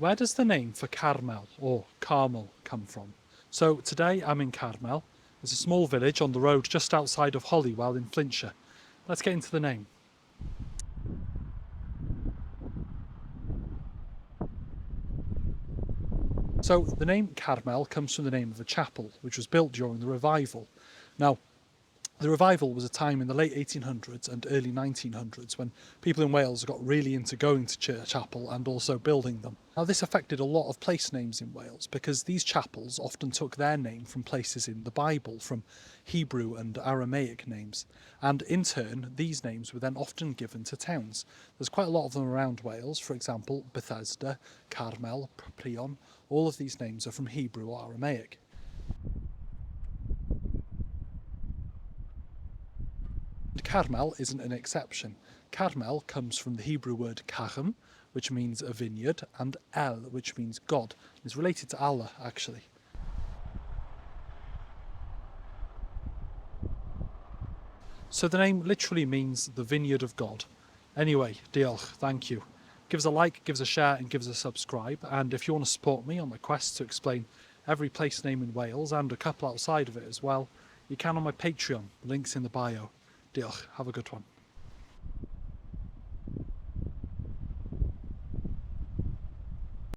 Where does the name for Carmel or Carmel come from? So today I'm in Carmel. It's a small village on the road just outside of Holywell in Flintshire. Let's get into the name. So the name Carmel comes from the name of a chapel which was built during the revival. Now, the revival was a time in the late 1800s and early 1900s when people in Wales got really into going to chapel and also building them. Now this affected a lot of place names in Wales because these chapels often took their name from places in the Bible, from Hebrew and Aramaic names, and in turn these names were then often given to towns. There's quite a lot of them around Wales, for example Bethesda, Carmel, Prion. All of these names are from Hebrew or Aramaic. Carmel isn't an exception. Carmel comes from the Hebrew word karm, which means a vineyard, and El, which means God. It's related to Allah, actually. So the name literally means the vineyard of God. Anyway, diolch, thank you. Give us a like, give us a share, and give us a subscribe. And if you want to support me on my quest to explain every place name in Wales and a couple outside of it as well, you can on my Patreon. The link's in the bio. Diolch, have a good one.